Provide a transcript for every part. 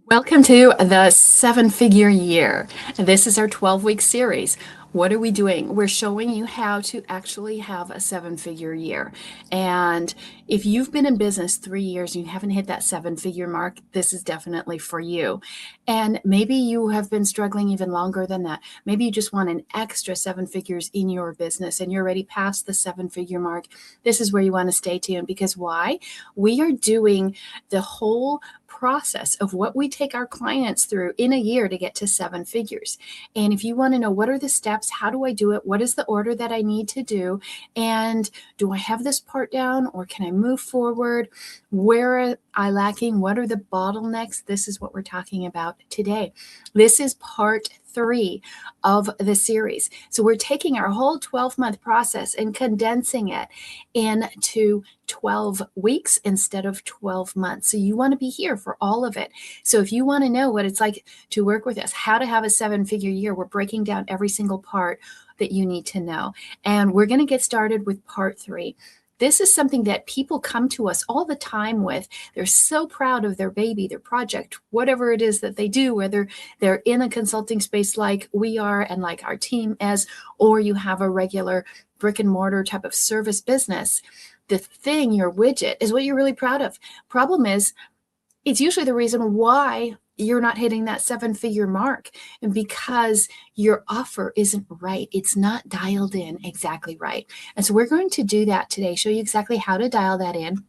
Welcome to the seven-figure year. This is our 12-week series. What are we doing? We're showing you how to actually have a seven-figure year. And if you've been in business 3 years and you haven't hit that seven-figure mark, this is definitely for you. And maybe you have been struggling even longer than that. Maybe you just want an extra seven figures in your business and you're already past the seven-figure mark. This is where you want to stay tuned because why? We are doing the whole process of what we take our clients through in a year to get to seven figures. And if you want to know what are the steps, how do I do it? What is the order that I need to do? And do I have this part down or can I move forward? Where am I lacking? What are the bottlenecks? This is what we're talking about today. This is part 3 of the series. So we're taking our whole 12-month process and condensing it into 12 weeks instead of 12 months. So you want to be here for all of it. So if you want to know what it's like to work with us, how to have a seven-figure year, we're breaking down every single part that you need to know. And we're going to get started with part 3. This is something that people come to us all the time with. They're so proud of their baby, their project, whatever it is that they do, whether they're in a consulting space like we are and like our team is, or you have a regular brick and mortar type of service business. The thing, your widget, is what you're really proud of. Problem is, it's usually the reason why you're not hitting that seven-figure mark, and because your offer isn't right. It's not dialed in exactly right. And so we're going to do that today, show you exactly how to dial that in.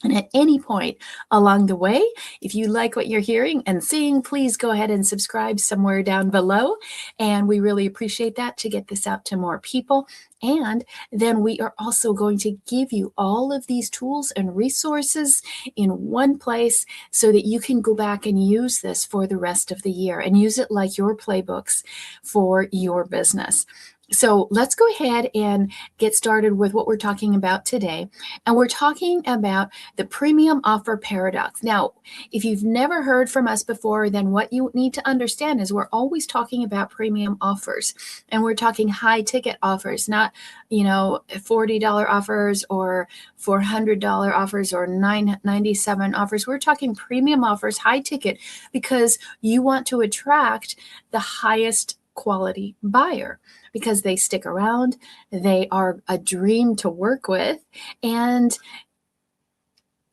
And at any point along the way, if you like what you're hearing and seeing, please go ahead and subscribe somewhere down below. And we really appreciate that to get this out to more people. And then we are also going to give you all of these tools and resources in one place so that you can go back and use this for the rest of the year and use it like your playbooks for your business. So let's go ahead and get started with what we're talking about today. And we're talking about the premium offer paradox. Now, if you've never heard from us before, then what you need to understand is we're always talking about premium offers. And we're talking high ticket offers, not, $40 offers or $400 offers or $997 offers. We're talking premium offers, high ticket, because you want to attract the highest quality buyer because they stick around, they are a dream to work with, and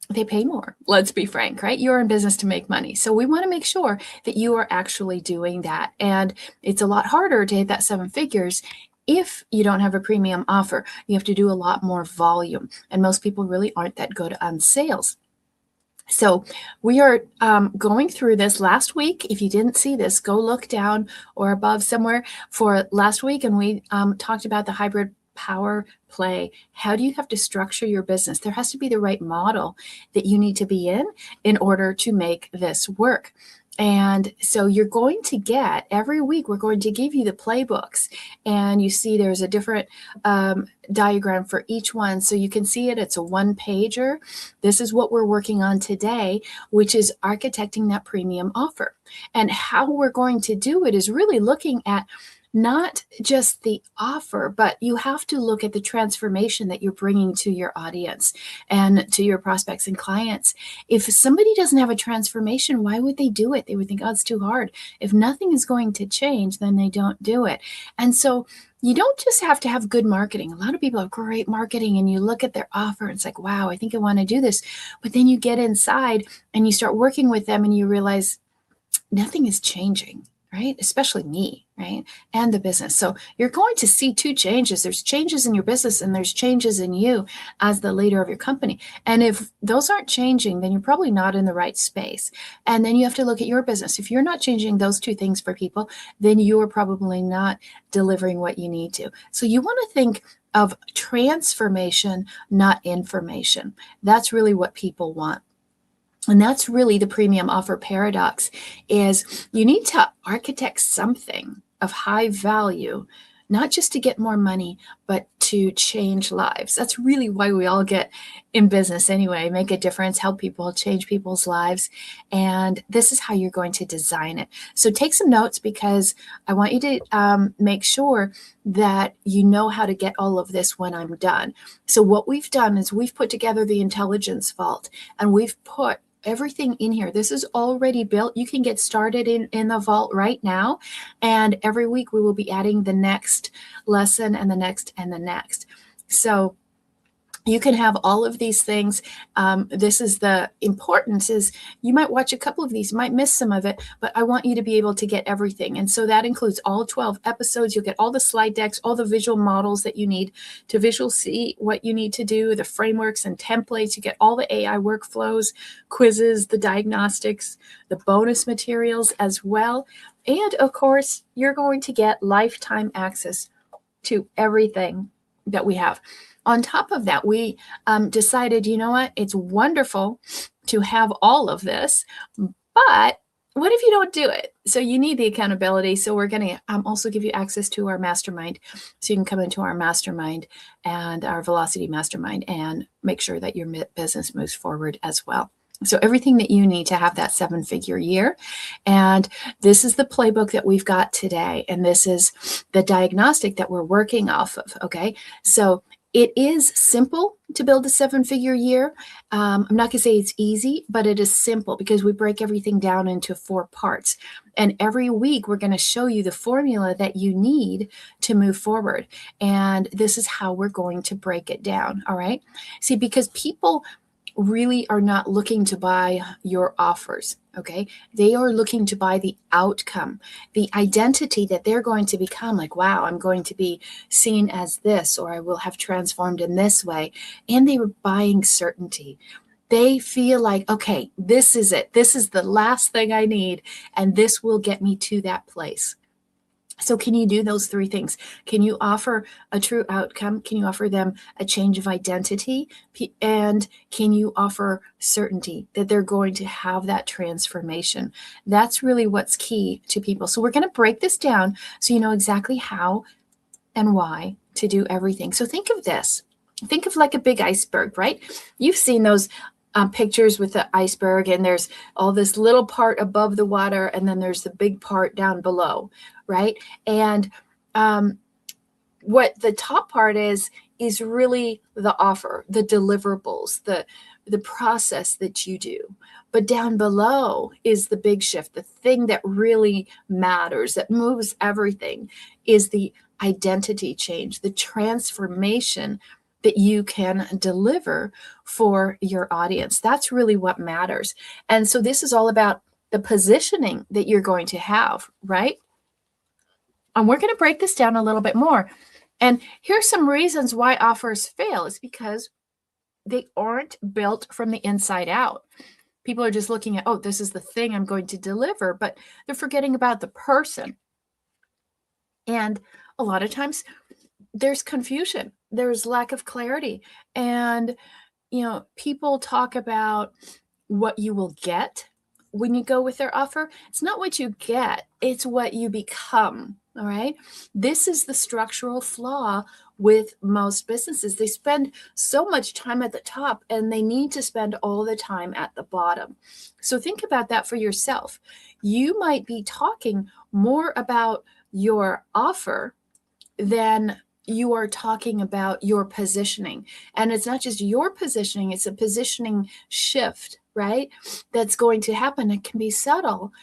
they pay more. Let's be frank, right? You're in business to make money. So we want to make sure that you are actually doing that. And it's a lot harder to hit that seven figures if you don't have a premium offer. You have to do a lot more volume. And most people really aren't that good on sales. So we are going through this last week. If you didn't see this, go look down or above somewhere for last week. And we talked about the hybrid power play. How do you have to structure your business? There has to be the right model that you need to be in order to make this work. And so you're going to get, every week, we're going to give you the playbooks. And you see there's a different diagram for each one. So you can see it. It's a one-pager. This is what we're working on today, which is architecting that premium offer. And how we're going to do it is really looking at not just the offer, but you have to look at the transformation that you're bringing to your audience and to your prospects and clients. If somebody doesn't have a transformation, why would they do it? They would think, oh, it's too hard. If nothing is going to change, then they don't do it. And so you don't just have to have good marketing. A lot of people have great marketing and you look at their offer and it's like, wow, I think I want to do this. But then you get inside and you start working with them and you realize nothing is changing. Right? Especially me, right? And the business. So you're going to see two changes. There's changes in your business and there's changes in you as the leader of your company. And if those aren't changing, then you're probably not in the right space. And then you have to look at your business. If you're not changing those two things for people, then you're probably not delivering what you need to. So you want to think of transformation, not information. That's really what people want. And that's really the premium offer paradox, is you need to architect something of high value, not just to get more money, but to change lives. That's really why we all get in business anyway, make a difference, help people, change people's lives. And this is how you're going to design it. So take some notes because I want you to make sure that you know how to get all of this when I'm done. So what we've done is we've put together the intelligence vault and we've put everything in here. This is already built. You can get started in the vault right now. And every week we will be adding the next lesson and the next and the next. So you can have all of these things. This is the importance is you might watch a couple of these, might miss some of it, but I want you to be able to get everything. And so that includes all 12 episodes. You'll get all the slide decks, all the visual models that you need to visual see what you need to do, the frameworks and templates. You get all the AI workflows, quizzes, the diagnostics, the bonus materials as well. And of course, you're going to get lifetime access to everything that we have. On top of that, we decided, you know what, it's wonderful to have all of this, but what if you don't do it? So you need the accountability. So we're going to also give you access to our mastermind. So you can come into our mastermind and our Velocity Mastermind and make sure that your business moves forward as well. So everything that you need to have that 7-figure year. And this is the playbook that we've got today. And this is the diagnostic that we're working off of. Okay. So it is simple to build a 7-figure year. I'm not going to say it's easy, but it is simple because we break everything down into 4 parts. And every week we're going to show you the formula that you need to move forward. And this is how we're going to break it down. All right. See, because people really are not looking to buy your offers. Okay. They are looking to buy the outcome, the identity that they're going to become like, wow, I'm going to be seen as this, or I will have transformed in this way. And they were buying certainty. They feel like, okay, this is it. This is the last thing I need. And this will get me to that place. So can you do those 3 things? Can you offer a true outcome? Can you offer them a change of identity? And can you offer certainty that they're going to have that transformation? That's really what's key to people. So we're going to break this down so you know exactly how and why to do everything. So think of this. Think of like a big iceberg, right? You've seen those pictures with the iceberg, and there's all this little part above the water, and then there's the big part down below, right? And what the top part is really the offer, the deliverables, the process that you do. But down below is the big shift. The thing that really matters, that moves everything, is the identity change, the transformation that you can deliver for your audience. That's really what matters. And so this is all about the positioning that you're going to have, right? And we're going to break this down a little bit more. And here's some reasons why offers fail. It's because they aren't built from the inside out. People are just looking at, oh, this is the thing I'm going to deliver, but they're forgetting about the person. And a lot of times there's confusion, there's lack of clarity. And, people talk about what you will get when you go with their offer. It's not what you get, it's what you become. All right. This is the structural flaw with most businesses. They spend so much time at the top and they need to spend all the time at the bottom. So think about that for yourself. You might be talking more about your offer than you are talking about your positioning. And it's not just your positioning, it's a positioning shift, right? That's going to happen. It can be subtle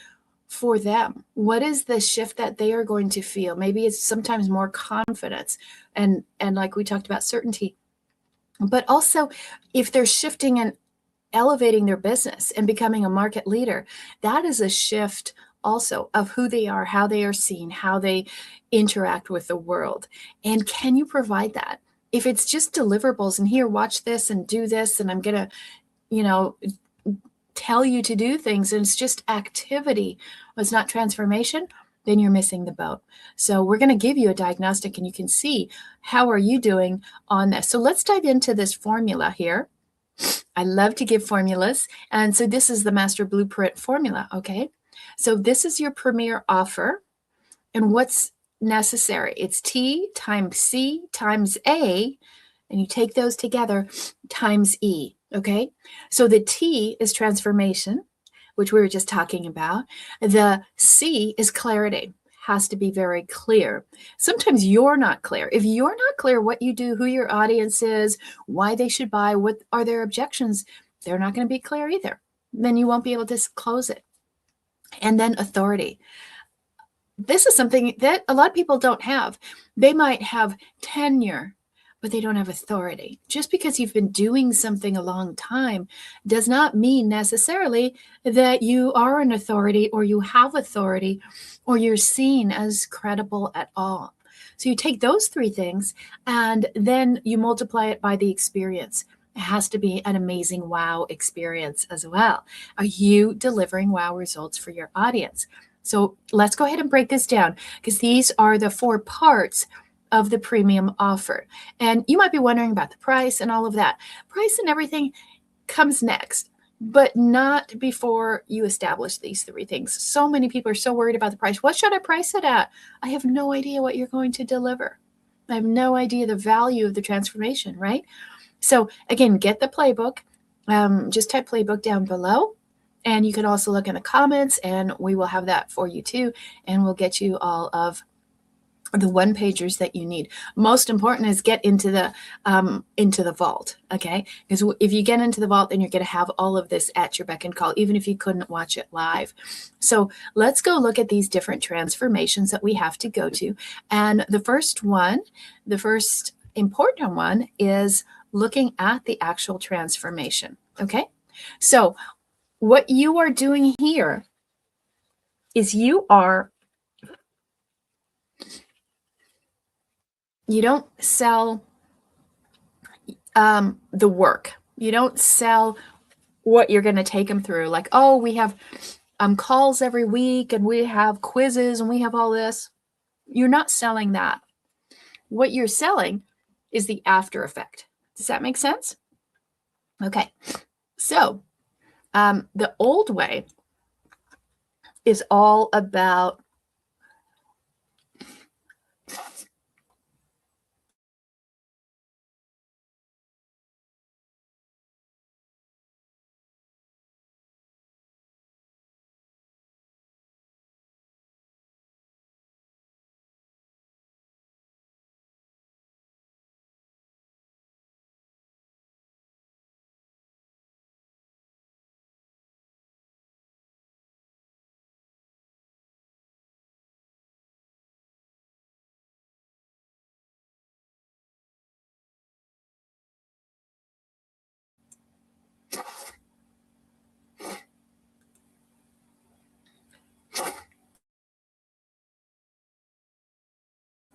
for them. What is the shift that they are going to feel? Maybe it's sometimes more confidence and like we talked about, certainty. But also if they're shifting and elevating their business and becoming a market leader, that is a shift also of who they are, how they are seen, how they interact with the world. And can you provide that? If it's just deliverables and here, watch this and do this, and I'm going to, tell you to do things, and it's just activity, it's not transformation, then you're missing the boat. So we're going to give you a diagnostic and you can see how are you doing on this. So let's dive into this formula here. I love to give formulas. And so this is the master blueprint formula. Okay. So this is your premier offer. And what's necessary? It's T times C times A. And you take those together times E. Okay. So the T is transformation, which we were just talking about. The C is clarity. Has to be very clear. Sometimes you're not clear. If you're not clear what you do, who your audience is, why they should buy, what are their objections, they're not going to be clear either. then you won't be able to close it. And then authority. This is something that a lot of people don't have. They might have tenure, but they don't have authority. Just because you've been doing something a long time does not mean necessarily that you are an authority or you have authority or you're seen as credible at all. So you take those three things and then you multiply it by the experience. It has to be an amazing wow experience as well. Are you delivering wow results for your audience? So let's go ahead and break this down, because these are the 4 parts of the premium offer. And you might be wondering about the price and all of that. Price and everything comes next, but not before you establish these 3 things. So many people are so worried about the price. What should I price it at? I have no idea what you're going to deliver. I have no idea the value of the transformation, right? So again, get the playbook. Just type playbook down below. And you can also look in the comments, and we will have that for you too. And we'll get you all of the one-pagers that you need. Most important is get into the vault, okay? Because if you get into the vault, then you're going to have all of this at your beck and call, even if you couldn't watch it live. So let's go look at these different transformations that we have to go to. And the first important one is looking at the actual transformation, okay? So what you are doing here is you don't sell the work. You don't sell what you're going to take them through. Like, oh, we have calls every week and we have quizzes and we have all this. You're not selling that. What you're selling is the after effect. Does that make sense? Okay. So the old way is all about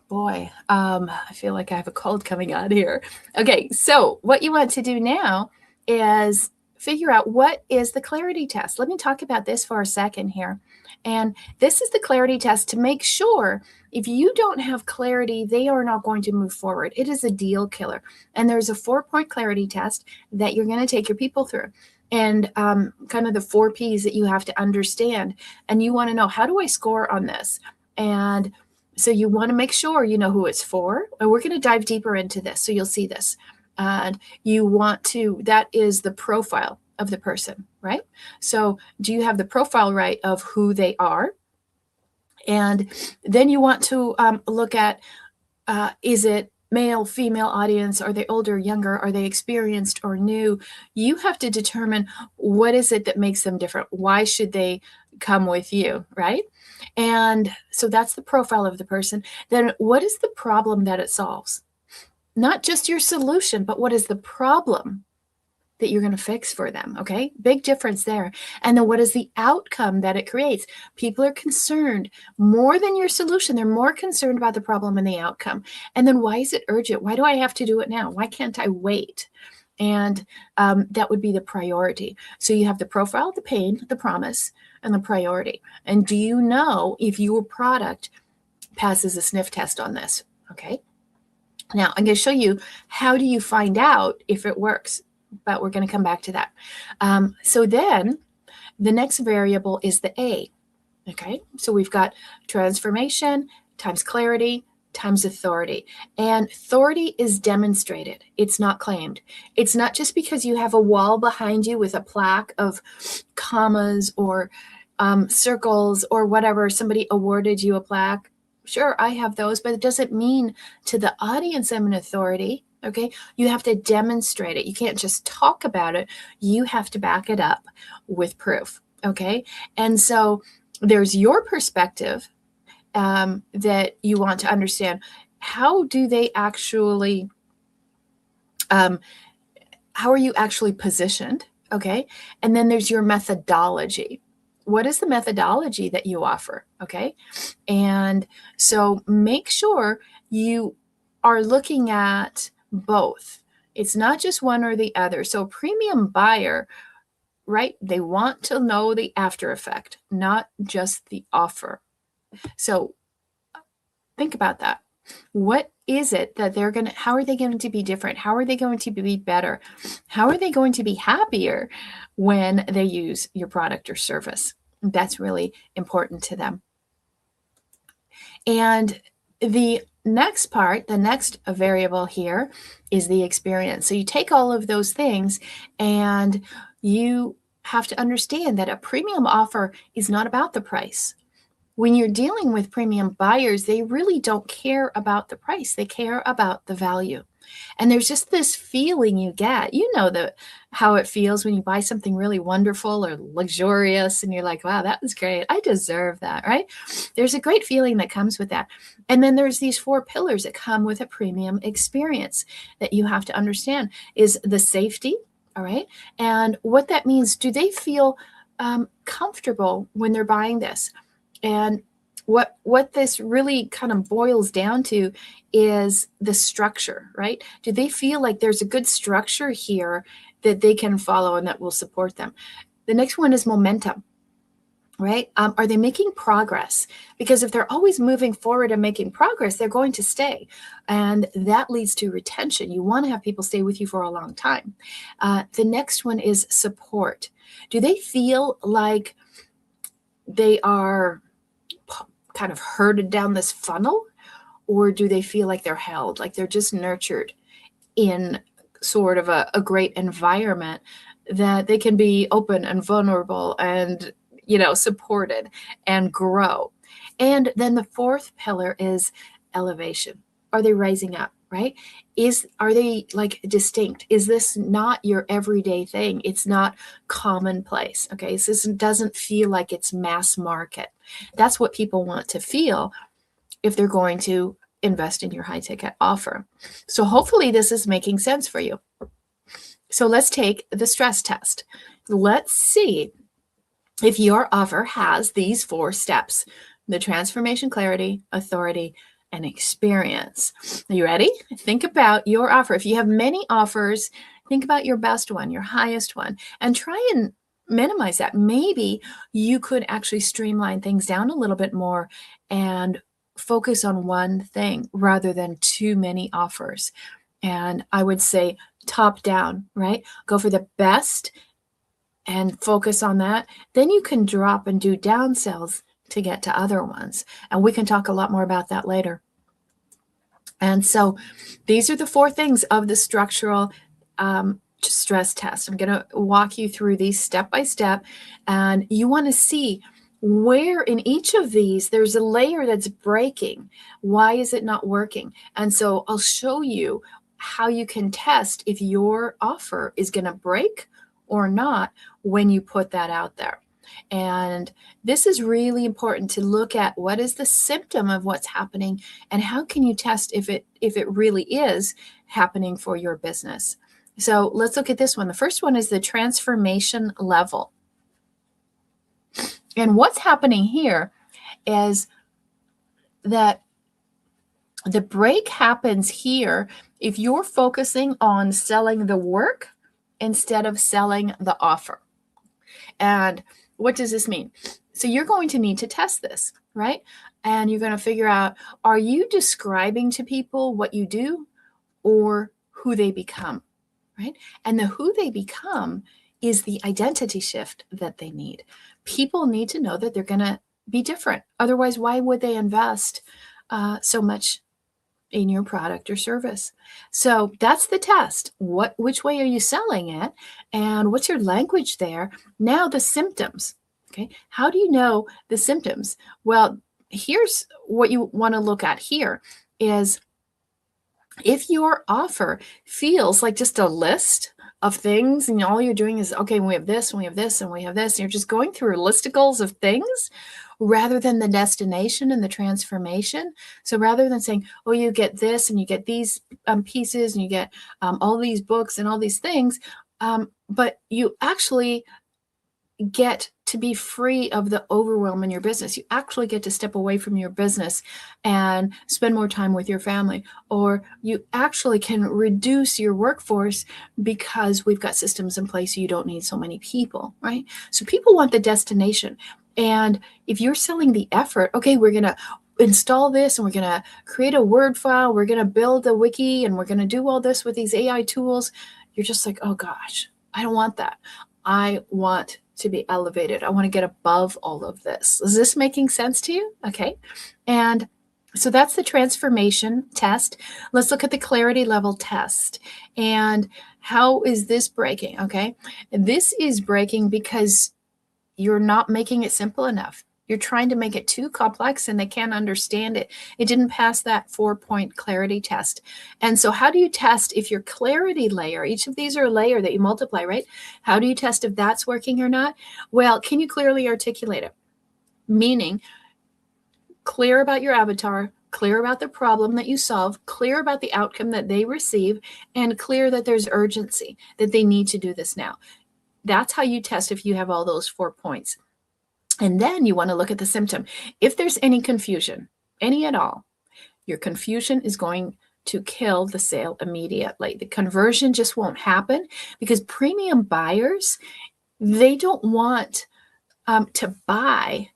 boy, I feel like I have a cold coming on here. Okay, so what you want to do now is figure out what is the clarity test. Let me talk about this for a second here. And this is the clarity test to make sure if you don't have clarity, they are not going to move forward. It is a deal killer. And there's a 4-point clarity test that you're going to take your people through. And kind of the 4 Ps that you have to understand. And you want to know, how do I score on this? And so you want to make sure you know who it's for. And we're going to dive deeper into this, so you'll see this. And you want to, that is the profile of the person, right? So do you have the profile right of who they are? And then you want to look at, is it male, female audience? Are they older, younger? Are they experienced or new? You have to determine what is it that makes them different. Why should they come with you, right? And so that's the profile of the person. Then what is the problem that it solves? Not just your solution, but what is the problem that you're going to fix for them, okay? Big difference there. And then what is the outcome that it creates? People are concerned more than your solution. They're more concerned about the problem and the outcome. And then why is it urgent? Why do I have to do it now? Why can't I wait? And that would be the priority. So you have the profile, the pain, the promise, and the priority. And do you know if your product passes a sniff test on this? Okay. Now I'm going to show you how do you find out if it works, but we're going to come back to that. So then the next variable is the A. Okay. So we've got transformation times clarity times authority. And authority is demonstrated. It's not claimed. It's not just because you have a wall behind you with a plaque of commas or circles or whatever, somebody awarded you a plaque. Sure, I have those, but it doesn't mean to the audience I'm an authority. Okay, you have to demonstrate it. You can't just talk about it. You have to back it up with proof. Okay, and so there's your perspective that you want to understand. How do they actually, how are you actually positioned? Okay, and then there's your methodology. What is the methodology that you offer? Okay, and so make sure you are looking at both. It's not just one or the other. So, a premium buyer, right? They want to know the after effect, not just the offer. So, think about that. What is it that they're going to, how are they going to be different? How are they going to be better? How are they going to be happier when they use your product or service? That's really important to them. And the next part, the next variable here is the experience. So you take all of those things and you have to understand that a premium offer is not about the price. When you're dealing with premium buyers, they really don't care about the price. They care about the value. And there's just this feeling you get. You know how it feels when you buy something really wonderful or luxurious and you're like, wow, that was great. I deserve that, right? There's a great feeling that comes with that. And then there's these 4 pillars that come with a premium experience that you have to understand is the safety, all right? And what that means, do they feel comfortable when they're buying this? And what this really kind of boils down to is the structure, right? Do they feel like there's a good structure here that they can follow and that will support them? The next one is momentum, right? Are they making progress? Because if they're always moving forward and making progress, they're going to stay. And that leads to retention. You want to have people stay with you for a long time. The next one is support. Do they feel like they are kind of herded down this funnel, or do they feel like they're held, like they're just nurtured in sort of a great environment that they can be open and vulnerable and, supported and grow? And then the 4th pillar is elevation. Are they rising up? Right? Are they like distinct? Is this not your everyday thing? It's not commonplace. Okay. So this doesn't feel like it's mass market. That's what people want to feel if they're going to invest in your high ticket offer. So hopefully this is making sense for you. So let's take the stress test. Let's see if your offer has these 4 steps: the transformation, clarity, authority, and experience. Are you ready? Think about your offer. If you have many offers, think about your best one, your highest one, and try and minimize that. Maybe you could actually streamline things down a little bit more and focus on one thing rather than too many offers. And I would say top down, right? Go for the best and focus on that. Then you can drop and do downsells to get to other ones. And we can talk a lot more about that later. And so these are the 4 things of the structural stress test. I'm going to walk you through these step by step. And you want to see where in each of these there's a layer that's breaking. Why is it not working? And so I'll show you how you can test if your offer is going to break or not when you put that out there. And this is really important to look at what is the symptom of what's happening and how can you test if it really is happening for your business. So let's look at this one. The first one is the transformation level. And what's happening here is that the break happens here if you're focusing on selling the work instead of selling the offer. And what does this mean? So you're going to need to test this, right? And you're going to figure out, are you describing to people what you do or who they become, right? And the who they become is the identity shift that they need. People need to know that they're going to be different. Otherwise, why would they invest so much in your product or service? So that's the test. Which way are you selling it? And what's your language there? Now the symptoms. Okay. How do you know the symptoms? Well, here's what you want to look at here is If your offer feels like just a list of things and all you're doing is, okay, we have this and we have this and we have this, and you're just going through listicles of things rather than the destination and the transformation. So rather than saying, oh, you get this and you get these pieces and you get all these books and all these things, but you actually get to be free of the overwhelm in your business. You actually get to step away from your business and spend more time with your family, or you actually can reduce your workforce because we've got systems in place so you don't need so many people, right? So people want the destination. And if you're selling the effort, okay, we're going to install this and we're going to create a Word file, we're going to build a wiki, and we're going to do all this with these AI tools, you're just like, oh gosh, I don't want that. I want to be elevated. I want to get above all of this. Is this making sense to you? Okay. And so that's the transformation test. Let's look at the clarity level test. And how is this breaking? Okay. This is breaking because you're not making it simple enough. You're trying to make it too complex and they can't understand it. It didn't pass that 4-point clarity test. And so how do you test if your clarity layer, each of these are a layer that you multiply, right? How do you test if that's working or not? Well, can you clearly articulate it? Meaning clear about your avatar, clear about the problem that you solve, clear about the outcome that they receive, and clear that there's urgency, that they need to do this now. That's how you test if you have all those 4 points. And then you want to look at the symptom. If there's any confusion, any at all, your confusion is going to kill the sale immediately. The conversion just won't happen because premium buyers, they don't want to buy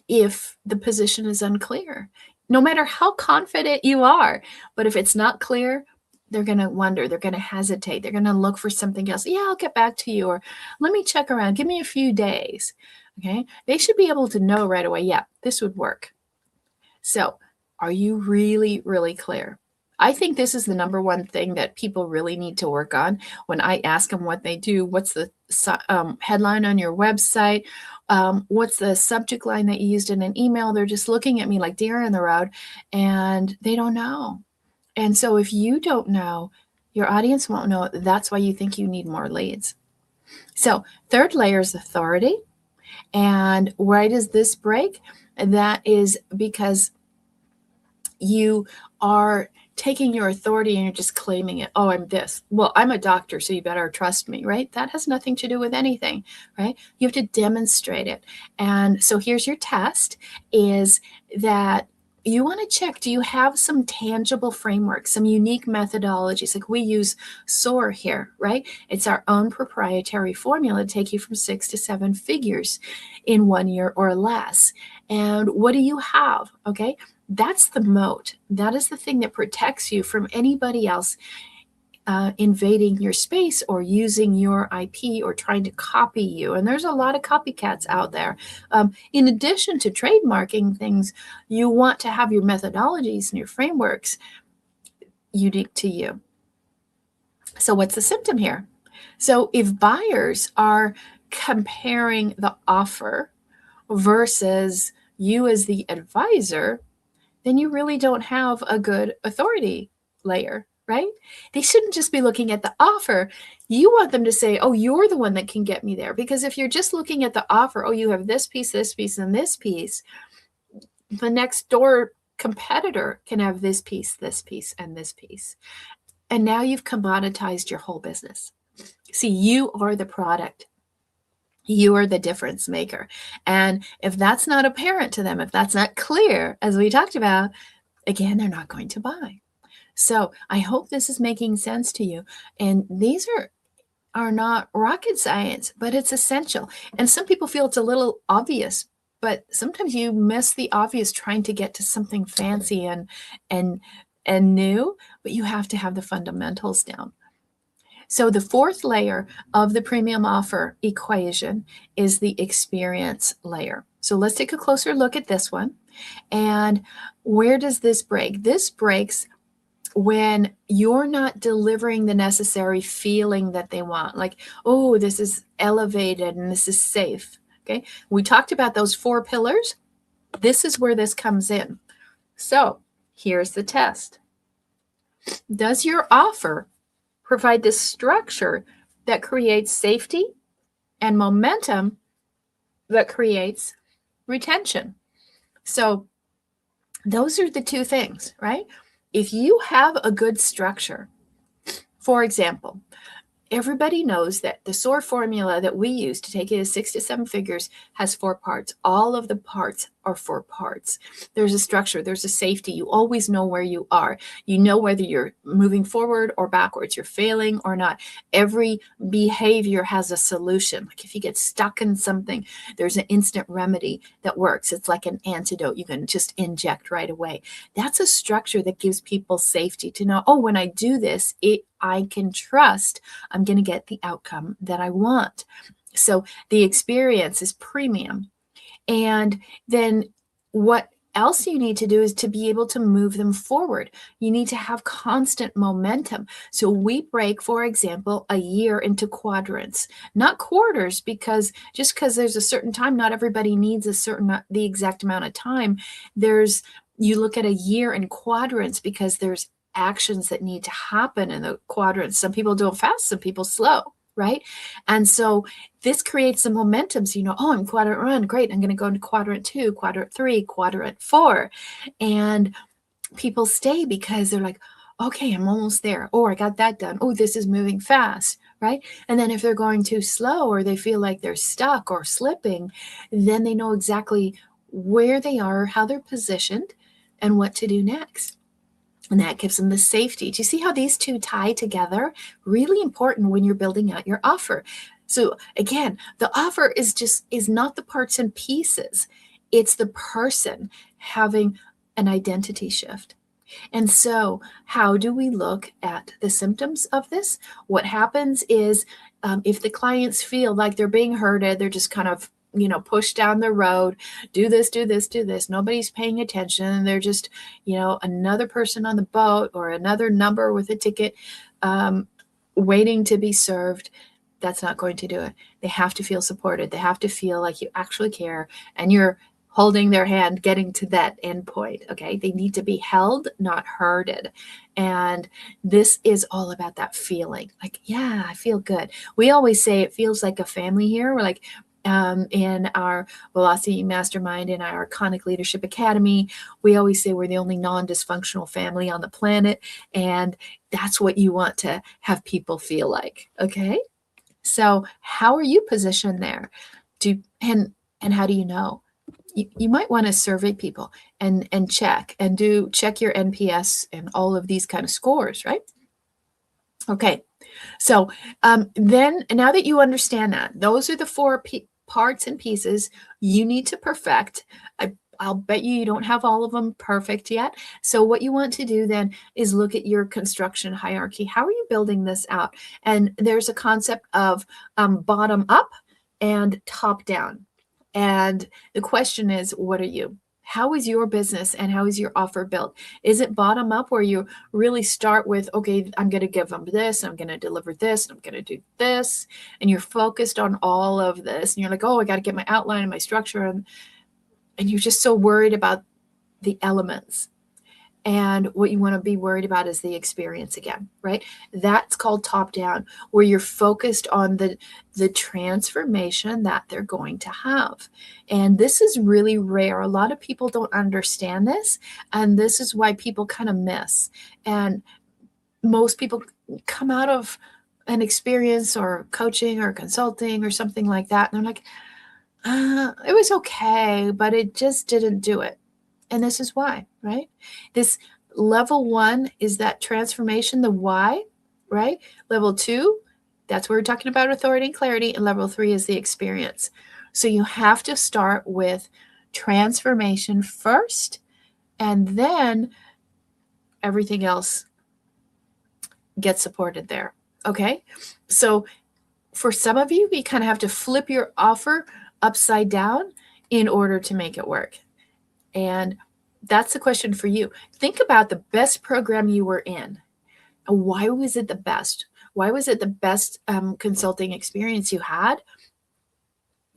if the position is unclear, no matter how confident you are. But if it's not clear, they're going to wonder, they're going to hesitate, they're going to look for something else. Yeah, I'll get back to you, or let me check around, give me a few days. Okay, they should be able to know right away, yeah, this would work. So are you really, really clear? I think this is the number one thing that people really need to work on. When I ask them what they do, what's the headline on your website? What's the subject line that you used in an email? They're just looking at me like deer in the road and they don't know. And so if you don't know, your audience won't know. That's why you think you need more leads. So third layer is authority. And why does this break? And that is because you are taking your authority and you're just claiming it. Oh, I'm this. Well, I'm a doctor, so you better trust me, right? That has nothing to do with anything, right? You have to demonstrate it. And so here's your test, is that you want to check, do you have some tangible framework, some unique methodologies? Like we use SOAR here, right? It's our own proprietary formula to take you from 6 to 7 figures in 1 year or less. And what do you have? Okay. That's the moat. That is the thing that protects you from anybody else invading your space or using your IP or trying to copy you. And there's a lot of copycats out there. In addition to trademarking things, you want to have your methodologies and your frameworks unique to you. So what's the symptom here? So if buyers are comparing the offer versus you as the advisor, then you really don't have a good authority layer, right? They shouldn't just be looking at the offer. You want them to say, oh, you're the one that can get me there. Because if you're just looking at the offer, oh, you have this piece, and this piece, the next door competitor can have this piece, and this piece. And now you've commoditized your whole business. See, you are the product. You are the difference maker. And if that's not apparent to them, if that's not clear, as we talked about, again, they're not going to buy. So I hope this is making sense to you. And these are not rocket science, but it's essential. And some people feel it's a little obvious, but sometimes you miss the obvious trying to get to something fancy and new, but you have to have the fundamentals down. So the fourth layer of the premium offer equation is the experience layer. So let's take a closer look at this one. And where does this break? This breaks when you're not delivering the necessary feeling that they want. Like, oh, this is elevated and this is safe. Okay. We talked about those 4 pillars. This is where this comes in. So here's the test. Does your offer provide the structure that creates safety and momentum that creates retention? So those are the two things, right? If you have a good structure, for example, everybody knows that the SOAR formula that we use to take it to 6 to 7 figures has 4 parts. All of the parts are 4 parts. There's a structure, there's a safety. You always know where you are. You know whether you're moving forward or backwards, you're failing or not. Every behavior has a solution. Like if you get stuck in something, there's an instant remedy that works. It's like an antidote you can just inject right away. That's a structure that gives people safety to know, oh, when I do this, I can trust I'm going to get the outcome that I want. So the experience is premium. And then what else you need to do is to be able to move them forward. You need to have constant momentum. So we break, for example, a year into quadrants, not quarters, because just because there's a certain time, not everybody needs the exact amount of time. You look at a year in quadrants because there's actions that need to happen in the quadrants. Some people do it fast, some people slow, right? And so this creates some momentum. So, oh, I'm quadrant 1, great. I'm going to go into quadrant 2, quadrant 3, quadrant 4. And people stay because they're like, okay, I'm almost there. Oh, I got that done. Oh, this is moving fast, right? And then if they're going too slow or they feel like they're stuck or slipping, then they know exactly where they are, how they're positioned, and what to do next. And that gives them the safety. Do you see how these two tie together? Really important when you're building out your offer. So again, the offer is not the parts and pieces. It's the person having an identity shift. And so how do we look at the symptoms of this? What happens is if the clients feel like they're being herded, they're just kind of push down the road, do this, do this, do this. Nobody's paying attention. They're just, another person on the boat or another number with a ticket waiting to be served. That's not going to do it. They have to feel supported. They have to feel like you actually care and you're holding their hand, getting to that end point. Okay. They need to be held, not herded. And this is all about that feeling like, yeah, I feel good. We always say it feels like a family here. We're like, in our Velocity Mastermind, in our Iconic Leadership Academy, we always say we're the only non-dysfunctional family on the planet. And that's what you want to have people feel like. Okay. So how are you positioned there? And how do you know? You might want to survey people and check your NPS and all of these kind of scores, right? Okay. So then now that you understand that, those are the 4 parts and pieces you need to perfect. I'll bet you don't have all of them perfect yet. So what you want to do then is look at your construction hierarchy. How are you building this out? And there's a concept of bottom up and top down. And the question is, what are you? How is your business and how is your offer built? Is it bottom up where you really start with, okay, I'm going to give them this, I'm going to deliver this, I'm going to do this, and you're focused on all of this, and you're like, oh, I got to get my outline and my structure, and you're just so worried about the elements. And what you want to be worried about is the experience again, right? That's called top down, where you're focused on the transformation that they're going to have. And this is really rare. A lot of people don't understand this. And this is why people kind of miss. And most people come out of an experience or coaching or consulting or something like that. And they're like, it was okay, but it just didn't do it. And this is why, right? This level 1 is that transformation, the why, right? Level 2, that's where we're talking about authority and clarity. And level 3 is the experience. So you have to start with transformation first, and then everything else gets supported there. Okay. So for some of you, you kind of have to flip your offer upside down in order to make it work. And that's the question for you. Think about the best program you were in. Why was it the best? Why was it the best consulting experience you had?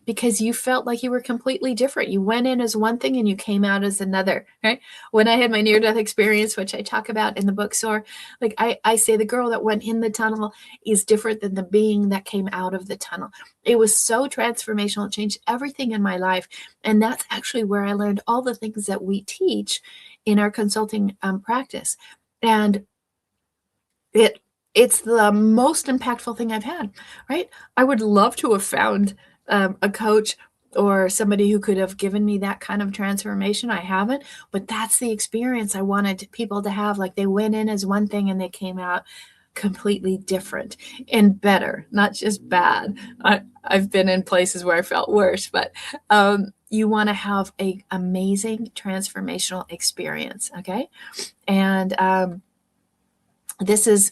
because you felt like you were completely different. You went in as one thing and you came out as another, right? When I had my near-death experience, which I talk about in the book Soar, like I say the girl that went in the tunnel is different than the being that came out of the tunnel. It was so transformational. It changed everything in my life. And that's actually where I learned all the things that we teach in our consulting practice. And it's the most impactful thing I've had, right? I would love to have found a coach or somebody who could have given me that kind of transformation. I haven't, but that's the experience I wanted people to have. Like they went in as one thing and they came out completely different and better, not just bad. I've been in places where I felt worse, but you want to have an amazing transformational experience, okay? And this is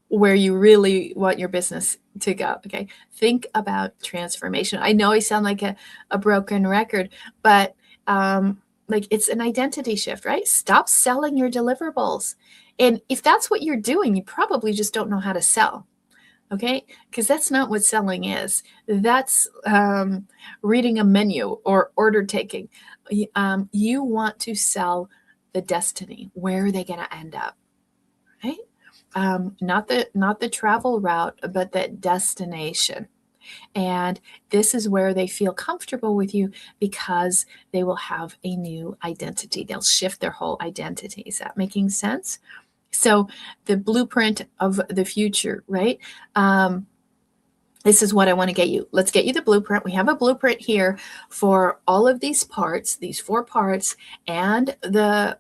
where you really want your business to go. Okay. Think about transformation. I know I sound like a broken record, but like it's an identity shift, right? Stop selling your deliverables. And if that's what you're doing, you probably just don't know how to sell. Okay. Because that's not what selling is. That's reading a menu or order taking. You want to sell the destiny. Where are they going to end up? Right? Not the travel route, but the destination. And this is where they feel comfortable with you because they will have a new identity. They'll shift their whole identity. Is that making sense? So the blueprint of the future, right? This is what I want to get you. Let's get you the blueprint. We have a blueprint here for all of these parts, these 4 parts, and the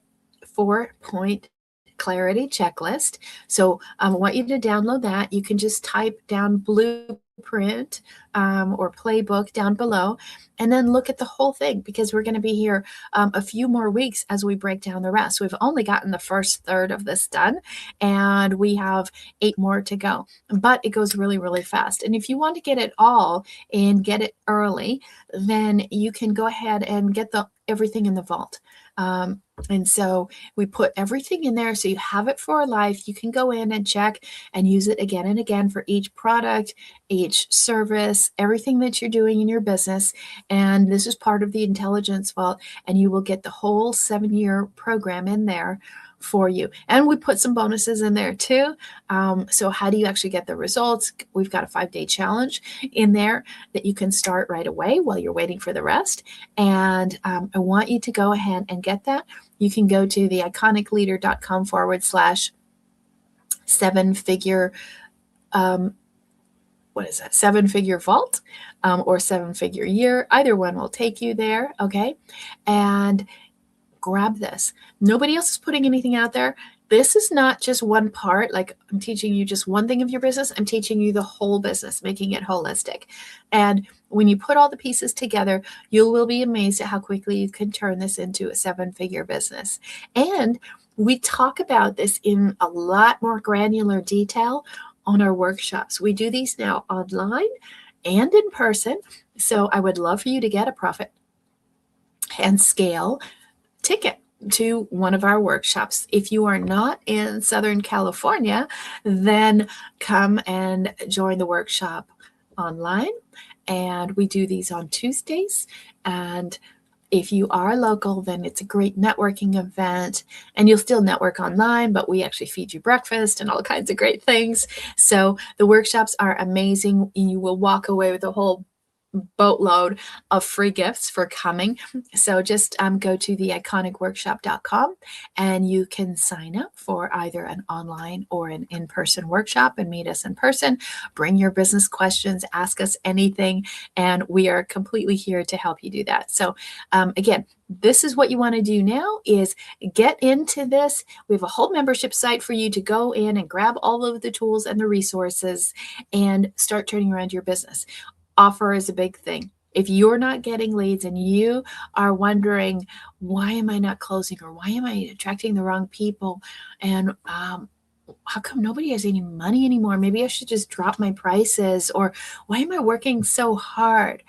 4-point clarity checklist. So I want you to download that. You can just type down blueprint or playbook down below and then look at the whole thing, because we're going to be here a few more weeks as we break down the rest. We've only gotten the first third of this done and we have 8 more to go, but it goes really, really fast. And if you want to get it all and get it early, then you can go ahead and get everything in the vault. And so we put everything in there so you have it for life. You can go in and check and use it again and again for each product, each service, everything that you're doing in your business. And this is part of the intelligence vault, and you will get the whole 7-year program in there for you. And we put some bonuses in there too. So how do you actually get the results? We've got a 5-day challenge in there that you can start right away while you're waiting for the rest. And I want you to go ahead and get that. You can go to the iconicleader.com/7-figure, what is that? 7-figure vault or 7-figure year. Either one will take you there. Okay. And grab this. Nobody else is putting anything out there. This is not just one part. Like I'm teaching you just one thing of your business. I'm teaching you the whole business, making it holistic. And when you put all the pieces together, you will be amazed at how quickly you can turn this into a 7-figure business. And we talk about this in a lot more granular detail on our workshops. We do these now online and in person. So I would love for you to get a profit and scale ticket to one of our workshops. If you are not in Southern California, then come and join the workshop online. And we do these on Tuesdays. And if you are local, then it's a great networking event, and you'll still network online, but we actually feed you breakfast and all kinds of great things. So the workshops are amazing, and you will walk away with a whole boatload of free gifts for coming. So just go to the iconicworkshop.com and you can sign up for either an online or an in-person workshop and meet us in person. Bring your business questions, ask us anything, and we are completely here to help you do that. So again, this is what you want to do now is get into this. We have a whole membership site for you to go in and grab all of the tools and the resources and start turning around your business. Offer is a big thing. If you're not getting leads and you are wondering, why am I not closing, or why am I attracting the wrong people? And how come nobody has any money anymore? Maybe I should just drop my prices, or why am I working so hard?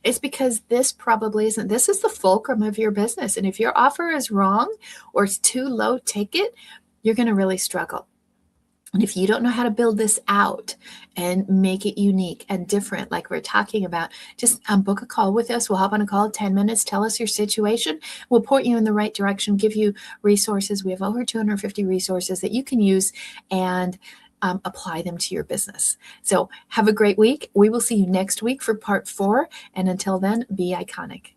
It's because this probably isn't. This is the fulcrum of your business. And if your offer is wrong or it's too low ticket, you're going to really struggle. And if you don't know how to build this out and make it unique and different, like we're talking about, just book a call with us. We'll hop on a call, 10 minutes, tell us your situation. We'll point you in the right direction, give you resources. We have over 250 resources that you can use and apply them to your business. So have a great week. We will see you next week for part 4. And until then, be iconic.